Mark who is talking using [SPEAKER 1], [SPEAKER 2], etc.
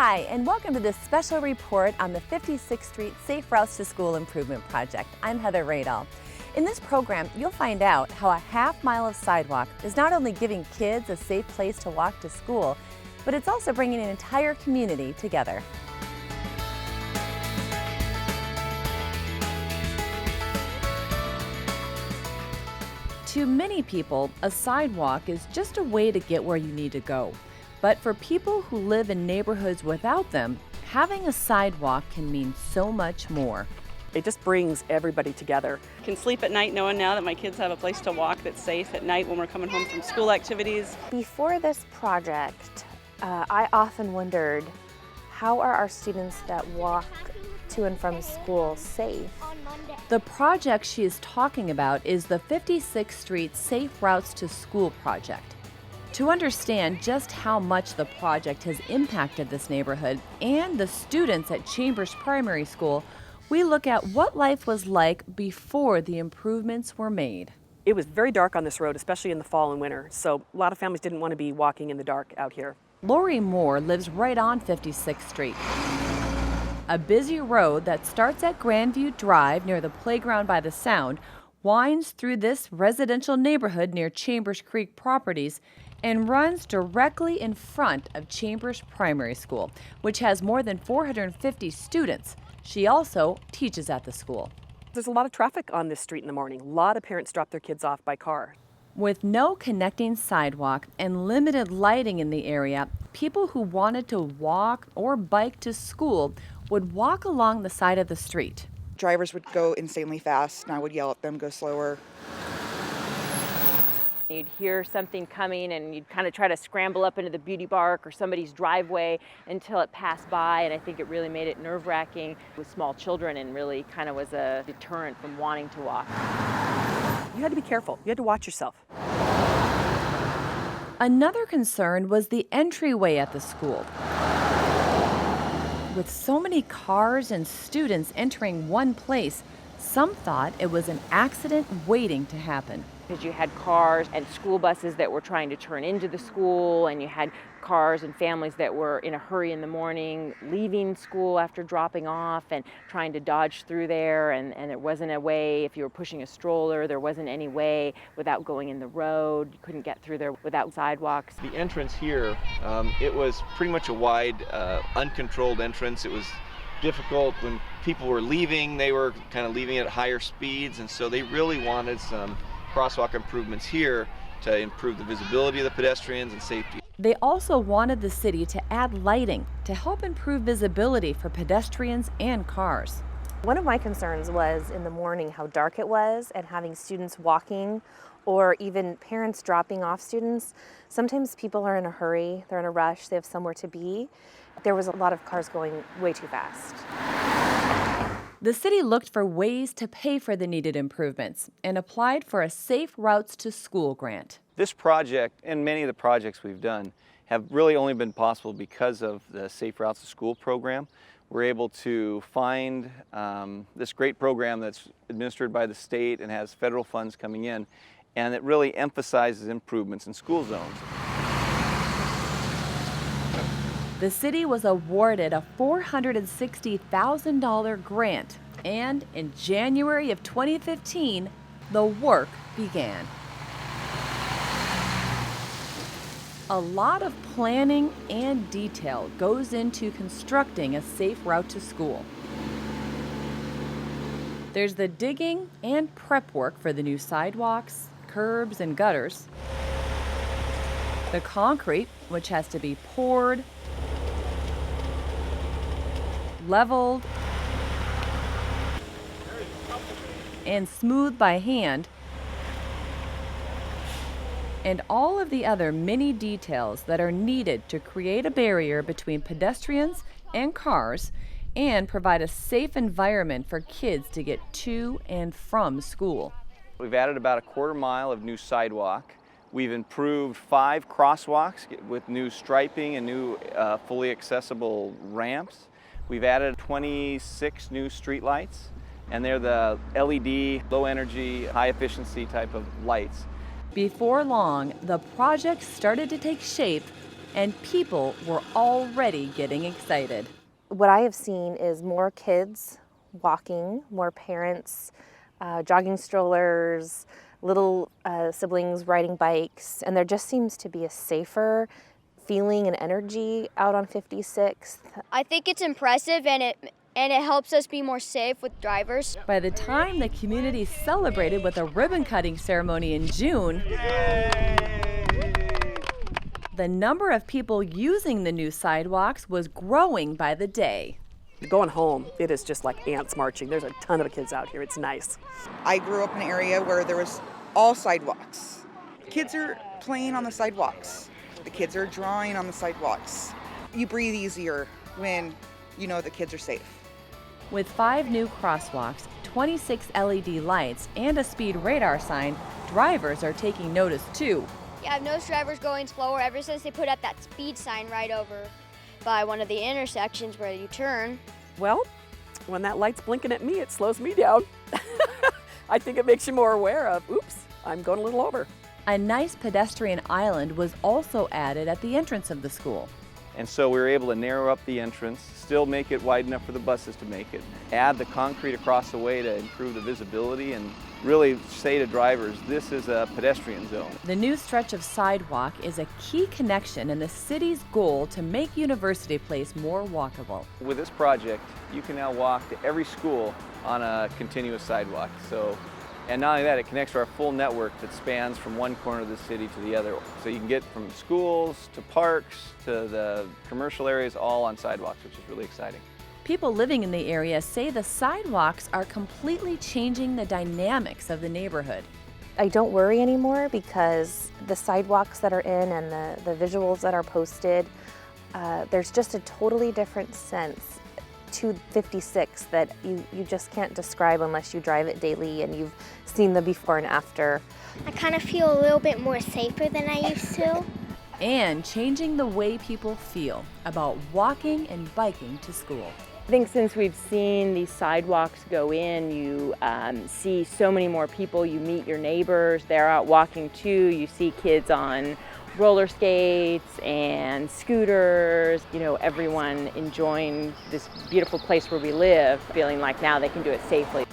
[SPEAKER 1] Hi, and welcome to this special report on the 56th Street Safe Routes to School Improvement Project. I'm Heather Radall. In this program, you'll find out how a half mile of sidewalk is not only giving kids a safe place to walk to school, but it's also bringing an entire community together. To many people, a sidewalk is just a way to get where you need to go. But for people who live in neighborhoods without them, having a sidewalk can mean so much more.
[SPEAKER 2] It just brings everybody together.
[SPEAKER 3] I can sleep at night knowing now that my kids have a place to walk that's safe at night when we're coming home from school activities.
[SPEAKER 4] Before this project, I often wondered, how are our students that walk to and from school safe?
[SPEAKER 1] The project she is talking about is the 56th Street Safe Routes to School project. To understand just how much the project has impacted this neighborhood and the students at Chambers Primary School, we look at what life was like before the improvements were made.
[SPEAKER 2] It was very dark on this road, especially in the fall and winter, so a lot of families didn't want to be walking in the dark out here.
[SPEAKER 1] Lori Moore lives right on 56th Street. A busy road that starts at Grandview Drive near the playground by the Sound winds through this residential neighborhood near Chambers Creek Properties and runs directly in front of Chambers Primary School, which has more than 450 students. She also teaches at the school.
[SPEAKER 2] There's a lot of traffic on this street in the morning. A lot of parents drop their kids off by car.
[SPEAKER 1] With no connecting sidewalk and limited lighting in the area, people who wanted to walk or bike to school would walk along the side of the street.
[SPEAKER 5] Drivers would go insanely fast, and I would yell at them, go slower.
[SPEAKER 6] You'd hear something coming and you'd kind of try to scramble up into the beauty bark or somebody's driveway until it passed by, and I think it really made it nerve-wracking with small children and really kind of was a deterrent from wanting to walk.
[SPEAKER 2] You had to be careful. You had to watch yourself.
[SPEAKER 1] Another concern was the entryway at the school. With so many cars and students entering one place, some thought it was an accident waiting to happen.
[SPEAKER 6] Because you had cars and school buses that were trying to turn into the school, and you had cars and families that were in a hurry in the morning, leaving school after dropping off and trying to dodge through there, and there wasn't a way. If you were pushing a stroller, there wasn't any way without going in the road. You couldn't get through there without sidewalks.
[SPEAKER 7] The entrance here, it was pretty much a wide, uncontrolled entrance. It was difficult when people were leaving. They were kind of leaving at higher speeds, and so they really wanted some crosswalk improvements here to improve the visibility of the pedestrians and safety.
[SPEAKER 1] They also wanted the city to add lighting to help improve visibility for pedestrians and cars.
[SPEAKER 4] One of my concerns was in the morning how dark it was, and having students walking or even parents dropping off students. Sometimes people are in a hurry, they're in a rush, they have somewhere to be. There was a lot of cars going way too fast.
[SPEAKER 1] The city looked for ways to pay for the needed improvements and applied for a Safe Routes to School grant.
[SPEAKER 8] This project and many of the projects we've done have really only been possible because of the Safe Routes to School program. We're able to find this great program that's administered by the state and has federal funds coming in, and it really emphasizes improvements in school zones.
[SPEAKER 1] The city was awarded a $460,000 grant, and in January of 2015, the work began. A lot of planning and detail goes into constructing a safe route to school. There's the digging and prep work for the new sidewalks, curbs, and gutters. The concrete, which has to be poured, leveled, and smoothed by hand, and all of the other many details that are needed to create a barrier between pedestrians and cars and provide a safe environment for kids to get to and from school.
[SPEAKER 8] We've added about a quarter mile of new sidewalk. We've improved 5 crosswalks with new striping and new fully accessible ramps. We've added 26 new streetlights, and they're the LED, low energy, high efficiency type of lights.
[SPEAKER 1] Before long, the project started to take shape and people were already getting excited.
[SPEAKER 4] What I have seen is more kids walking, more parents jogging strollers, little siblings riding bikes, and there just seems to be a safer feeling and energy out on 56th.
[SPEAKER 9] I think it's impressive and it helps us be more safe with drivers.
[SPEAKER 1] By the time the community celebrated with a ribbon cutting ceremony in June, the number of people using the new sidewalks was growing by the day.
[SPEAKER 2] Going home, it is just like ants marching. There's a ton of kids out here. It's nice.
[SPEAKER 5] I grew up in an area where there was all sidewalks. Kids are playing on the sidewalks. The kids are drawing on the sidewalks. You breathe easier when you know the kids are safe.
[SPEAKER 1] With 5 new crosswalks, 26 LED lights, and a speed radar sign, drivers are taking notice too.
[SPEAKER 9] Yeah, I've noticed drivers going slower ever since they put up that speed sign right over by one of the intersections where you turn.
[SPEAKER 2] Well, when that light's blinking at me, it slows me down. I think it makes you more aware of, oops, I'm going a little over.
[SPEAKER 1] A nice pedestrian island was also added at the entrance of the school.
[SPEAKER 8] And so we were able to narrow up the entrance, still make it wide enough for the buses to make it, add the concrete across the way to improve the visibility, and really say to drivers, this is a pedestrian zone.
[SPEAKER 1] The new stretch of sidewalk is a key connection in the city's goal to make University Place more walkable.
[SPEAKER 8] With this project, you can now walk to every school on a continuous sidewalk. And not only that, it connects to our full network that spans from one corner of the city to the other. So you can get from schools to parks to the commercial areas all on sidewalks, which is really exciting.
[SPEAKER 1] People living in the area say the sidewalks are completely changing the dynamics of the neighborhood.
[SPEAKER 4] I don't worry anymore because the sidewalks that are in and the visuals that are posted, there's just a totally different sense to 56 that you just can't describe unless you drive it daily and you've seen the before and after.
[SPEAKER 10] I kind of feel a little bit more safer than I used to.
[SPEAKER 1] And changing the way people feel about walking and biking to school.
[SPEAKER 6] I think since we've seen these sidewalks go in, you see so many more people. You meet your neighbors, they're out walking too. You see kids on roller skates and scooters, everyone enjoying this beautiful place where we live, feeling like now they can do it safely.